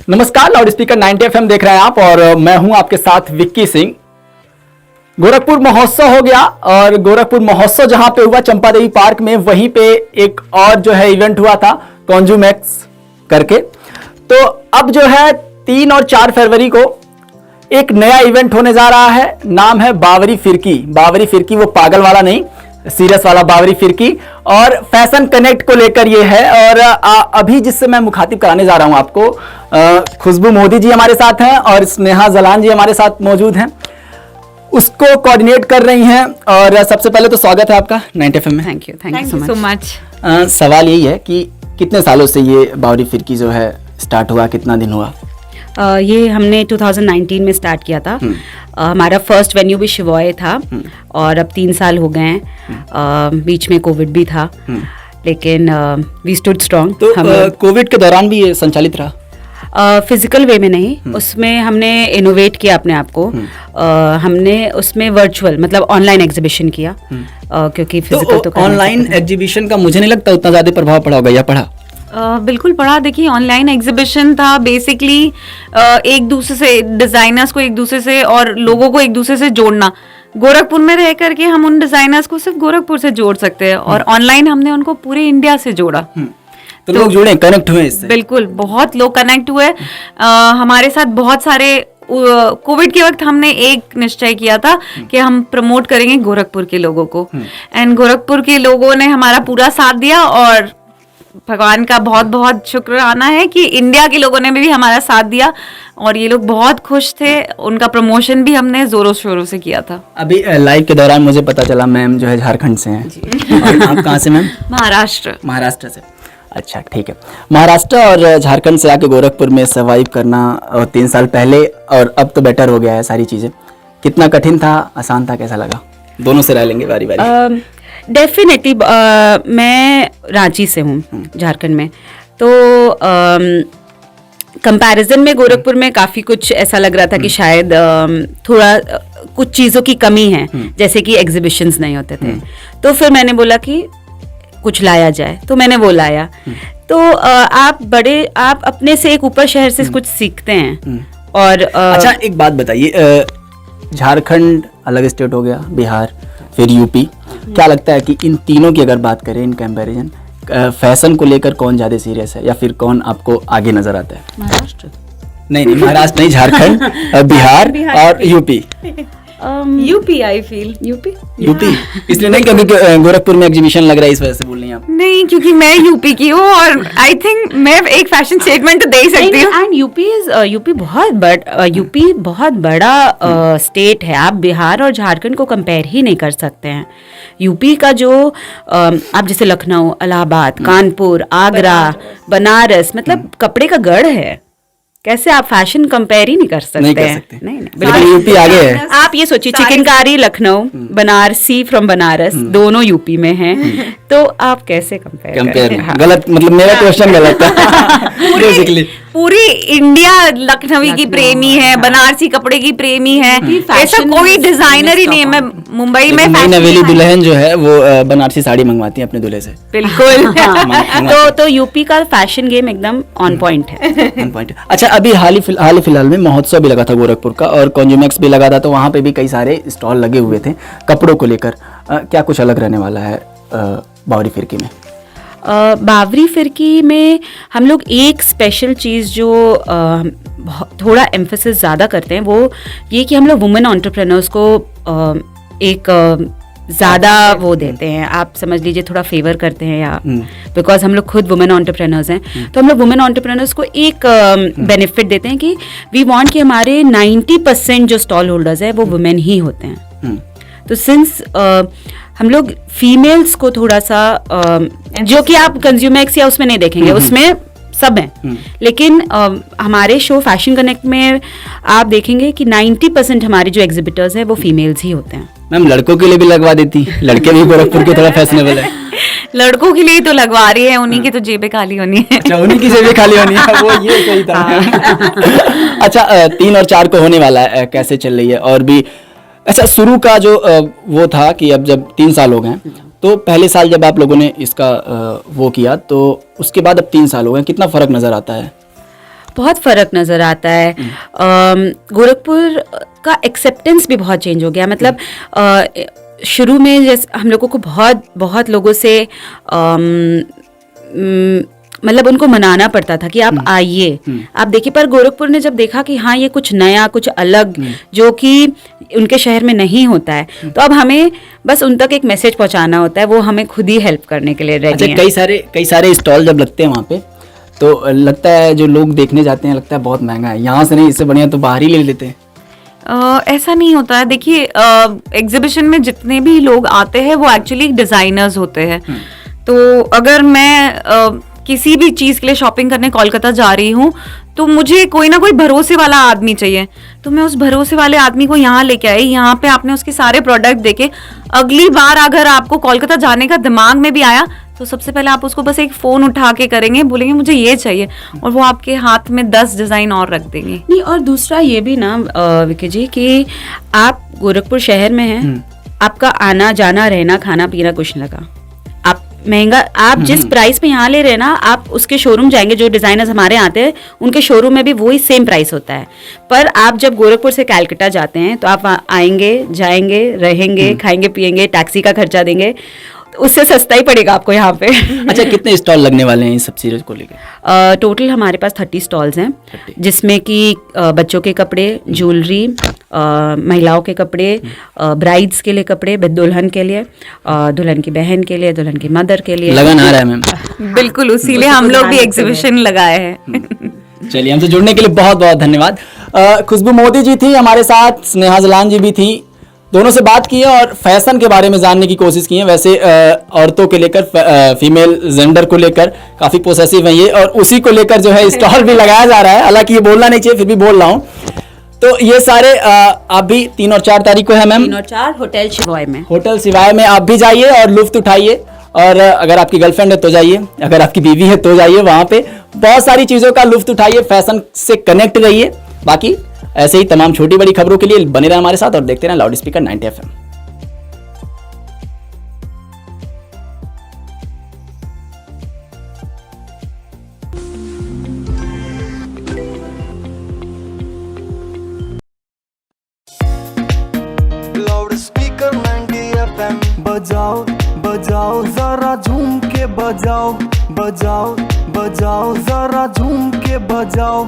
नमस्कार, loud speaker 90 FM देख रहे हैं आप और मैं हूं आपके साथ विक्की सिंह। गोरखपुर महोत्सव हो गया और गोरखपुर महोत्सव जहां पे हुआ चंपादेवी पार्क में, वहीं पे एक और जो है इवेंट हुआ था कॉन्जूमैक्स करके। तो अब जो है 3 और 4 फरवरी को एक नया इवेंट होने जा रहा है। नाम है बावरी फिरकी। बावरी फिरकी वो पागल वाला नहीं, सीरियस वाला बावरी फिरकी। और फैशन कनेक्ट को लेकर ये है। और अभी जिससे मैं मुखातिब कराने जा रहा हूं आपको, खुशबू मोदी जी हमारे साथ हैं और स्नेहा जलान जी हमारे साथ मौजूद हैं, उसको कोऑर्डिनेट कर रही हैं। और सबसे पहले तो स्वागत है आपका 90 FM में। Thank you so much. सवाल यही है कि कितने सालों से ये बावरी फिरकी जो है स्टार्ट हुआ, कितना दिन हुआ? ये हमने 2019 में स्टार्ट किया था। हमारा फर्स्ट वेन्यू भी शिवॉय था और अब 3 साल हो गए हैं। बीच में कोविड भी था, लेकिन वी स्टूड स्ट्रॉन्ग। तो कोविड के दौरान भी ये संचालित रहा? फिजिकल वे में नहीं, उसमें हमने इनोवेट किया अपने आप को। हमने उसमें वर्चुअल मतलब ऑनलाइन एग्जीबिशन किया, क्योंकि फिजिकल तो ऑनलाइन एग्जीबिशन का मुझे नहीं लगता उतना ज्यादा प्रभाव पड़ा होगा, या पड़ा? बिल्कुल पड़ा। देखिए, ऑनलाइन एग्जीबिशन था बेसिकली एक दूसरे से, डिजाइनर्स को एक दूसरे से और लोगों को एक दूसरे से जोड़ना। गोरखपुर में रह करके हम उन डिजाइनर्स को सिर्फ गोरखपुर से जोड़ सकते हैं और ऑनलाइन हमने उनको पूरे इंडिया से जोड़ा। तो लोग जुड़े, कनेक्ट हुए इससे? बिल्कुल, बहुत लोग कनेक्ट हुए हमारे साथ। बहुत सारे कोविड के वक्त हमने एक निश्चय किया था कि हम प्रमोट करेंगे गोरखपुर के लोगों को, एंड गोरखपुर के लोगों ने हमारा पूरा साथ दिया। और भगवान का बहुत बहुत शुक्राना है कि इंडिया के लोगों ने भी हमारा साथ दिया और ये लोग बहुत खुश थे। उनका प्रमोशन भी हमने जोरों शोरों से किया था। अभी लाइव के दौरान मुझे पता चला मैम जो है झारखंड से हैं। और आप कहाँ से मैम? महाराष्ट्र से। अच्छा, ठीक है। महाराष्ट्र और झारखंड से आके गोरखपुर में सर्वाइव करना, और 3 साल पहले और अब तो बेटर हो गया है सारी चीज़ें। कितना कठिन था, आसान था, कैसा लगा? दोनों से राय लेंगे बारी बारी। डेफिनेटली मैं रांची से हूँ, झारखंड में। तो कंपैरिजन में गोरखपुर में काफ़ी कुछ ऐसा लग रहा था कि शायद थोड़ा कुछ चीज़ों की कमी है, जैसे कि एग्जीबिशंस नहीं होते थे। तो फिर मैंने बोला कि कुछ लाया जाए, तो मैंने वो लाया। तो आप अपने से एक ऊपर शहर से कुछ सीखते हैं। और अच्छा, एक बात बताइए, झारखंड अलग स्टेट हो गया, बिहार, फिर यूपी। क्या लगता है कि इन तीनों की अगर बात करें इन कंपैरिजन, फैशन को लेकर कौन ज्यादा सीरियस है, या फिर कौन आपको आगे नजर आता है? महाराष्ट्र नहीं, महाराष्ट्र नहीं, झारखंड, बिहार और UP. UP, I feel UP इसलिए नहीं क्योंकि गोरखपुर में एग्जीबिशन लग रहा है, इस वजह से बोल रही हैं आप? नहीं, क्योंकि मैं यूपी की हूँ और आई थिंक मैं एक फैशन स्टेटमेंट तो दे ही सकती हूँ। एंड यूपी बहुत बड़ा स्टेट है। आप बिहार और झारखंड को कंपेयर ही नहीं कर सकते हैं। यूपी का जो आप जैसे लखनऊ, इलाहाबाद, कानपुर, आगरा, बनारस, मतलब कपड़े का गढ़ है। कैसे आप फैशन कंपेयर ही नहीं कर सकते? नहीं, बिल्कुल यूपी आगे है। आप ये सोचिए, चिकनकारी लखनऊ, बनारसी फ्रॉम बनारस, दोनों यूपी में हैं। तो आप कैसे कंपेयर? हाँ। गलत, मतलब मेरा क्वेश्चन गलत है। बेसिकली पूरी इंडिया लखनवी की प्रेमी है, बनारसी कपड़े की प्रेमी है। ऐसा कोई डिजाइनर ही नहीं है। मैं मुंबई में नवेली दुल्हन जो है वो बनारसी साड़ी मंगवाती है अपने दूल्हे से। बिल्कुल। तो यूपी का फैशन गेम एकदम ऑन पॉइंट है। अच्छा, अभी हाल ही फिलहाल में महोत्सव भी लगा था गोरखपुर का और कॉन्जूमैक्स भी लगा था, तो वहाँ पे भी कई सारे स्टॉल लगे हुए थे कपड़ों को लेकर। क्या कुछ अलग रहने वाला है बावरी फिरकी में? बावरी फिरकी में हम लोग एक स्पेशल चीज़ जो थोड़ा एम्फेसिस ज़्यादा करते हैं, वो ये कि हम लोग वुमेन एंटरप्रेन्योर्स को एक ज़्यादा वो देते हैं। आप समझ लीजिए थोड़ा फेवर करते हैं, या बिकॉज हम लोग खुद वुमेन एंटरप्रेन्योर्स हैं, तो हम लोग वुमेन एंटरप्रेन्योर्स को एक बेनिफिट देते हैं कि वी वांट कि हमारे 90% जो स्टॉल होल्डर्स हैं वो वुमेन ही होते हैं। तो सिंस हम लोग फीमेल्स को थोड़ा सा जो कि आप कंज्यूमैक्स या उसमें नहीं देखेंगे, उसमें सब हैं, लेकिन हमारे शो फैशन कनेक्ट में आप देखेंगे कि 90% हमारे जो एग्जिबिटर्स हैं वो फीमेल्स ही होते हैं। मैम, लड़कों के लिए भी लगवा देती, लड़के भी गोरखपुर के थोड़ा फैशनेबल है। लड़कों के लिए तो लगवा रही है, उन्हीं की तो जेबें खाली होनी है। अच्छा, उन्हीं की जेबें खाली होनी है, वो ये सही था। अच्छा, 3 और 4 को होने वाला है, कैसे चल रही है? और भी अच्छा, शुरू का जो वो था कि अब जब 3 साल हो गए, तो पहले साल जब आप लोगों ने इसका वो किया, तो उसके बाद अब 3 साल हो गए, कितना फर्क नजर आता है? बहुत फ़र्क नज़र आता है। गोरखपुर का एक्सेप्टेंस भी बहुत चेंज हो गया। मतलब शुरू में जैसे हम लोगों को बहुत लोगों से मतलब उनको मनाना पड़ता था कि आप आइए, आप देखिए। पर गोरखपुर ने जब देखा कि हाँ ये कुछ नया, कुछ अलग जो कि उनके शहर में नहीं होता है, तो अब हमें बस उन तक एक मैसेज पहुंचाना होता है। वो हमें खुद ही हेल्प करने के लिए रेडी हैं। कई सारे स्टॉल जब लगते हैं वहाँ पे, तो लगता है जो लोग देखने जाते हैं लगता है बहुत महंगा है, यहाँ से नहीं, इससे बढ़िया तो बाहर ही ले लेते हैं। ऐसा नहीं होता है। देखिए एग्जीबिशन में जितने भी लोग आते हैं वो एक्चुअली डिजाइनर्स होते हैं। तो अगर मैं किसी भी चीज के लिए शॉपिंग करने कोलकाता जा रही हूँ तो मुझे कोई ना कोई भरोसे वाला आदमी चाहिए, तो मैं उस भरोसे वाले आदमी को यहाँ लेके आई। यहाँ पे आपने उसके सारे प्रोडक्ट देखे, अगली बार अगर आपको कोलकाता जाने का दिमाग में भी आया तो सबसे पहले आप उसको बस एक फोन उठा के करेंगे, बोलेंगे मुझे ये चाहिए, और वो आपके हाथ में 10 डिजाइन और रख देंगे। नहीं, और दूसरा ये भी ना विकी जी कि आप गोरखपुर शहर में हैं, आपका आना जाना रहना खाना पीना कुछ नहीं लगा। आप महंगा, आप जिस प्राइस पे यहाँ ले रहे हैं ना, आप उसके शोरूम जाएंगे, जो डिजाइनर्स हमारे आते हैं उनके शोरूम में भी वही सेम प्राइस होता है। पर आप जब गोरखपुर से कलकत्ता जाते हैं तो आप आएंगे, जाएंगे, रहेंगे, खाएंगे पिएंगे, टैक्सी का खर्चा देंगे, उससे सस्ता ही पड़ेगा आपको यहाँ पे। अच्छा, कितने स्टॉल लगने वाले हैं इन सब चीज़ों को लेकर? टोटल हमारे पास 30 स्टॉल्स हैं, जिसमें कि बच्चों के कपड़े, ज्वेलरी, महिलाओं के कपड़े, ब्राइड्स के लिए कपड़े, दुल्हन के लिए, दुल्हन की बहन के लिए, दुल्हन की मदर के लिए। लगन आ रहा है मैम। बिल्कुल, उसीलिए हम लोग भी एग्जीबिशन लगाए हैं। चलिए, हमसे जुड़ने के लिए बहुत बहुत धन्यवाद। खुशबू मोदी जी थी हमारे साथ, स्नेहा जलान जी भी थी, दोनों से बात की है और फैशन के बारे में जानने की कोशिश की है। वैसे औरतों के लेकर, फीमेल जेंडर को लेकर काफ़ी पोसेसिव है ये, और उसी को लेकर जो है स्टॉल भी लगाया जा रहा है। हालांकि ये बोलना नहीं चाहिए, फिर भी बोल रहा हूँ। तो ये सारे आप भी 3 और 4 तारीख को है मैम, 3 और 4 होटल शिवाय में। होटल शिवाय में आप भी जाइए और लुत्फ उठाइए। और अगर आपकी गर्लफ्रेंड है तो जाइए, अगर आपकी बीवी है तो जाइए, वहाँ पे बहुत सारी चीज़ों का लुत्फ उठाइए, फैशन से कनेक्ट रहिए। बाकी ऐसे ही तमाम छोटी बड़ी खबरों के लिए बने रहें हमारे साथ और देखते रहें loud speaker 90 FM। Loud speaker 90 FM बजाओ बजाओ जरा झूम के बजाओ, बजाओ बजाओ जरा झूम के बजाओ।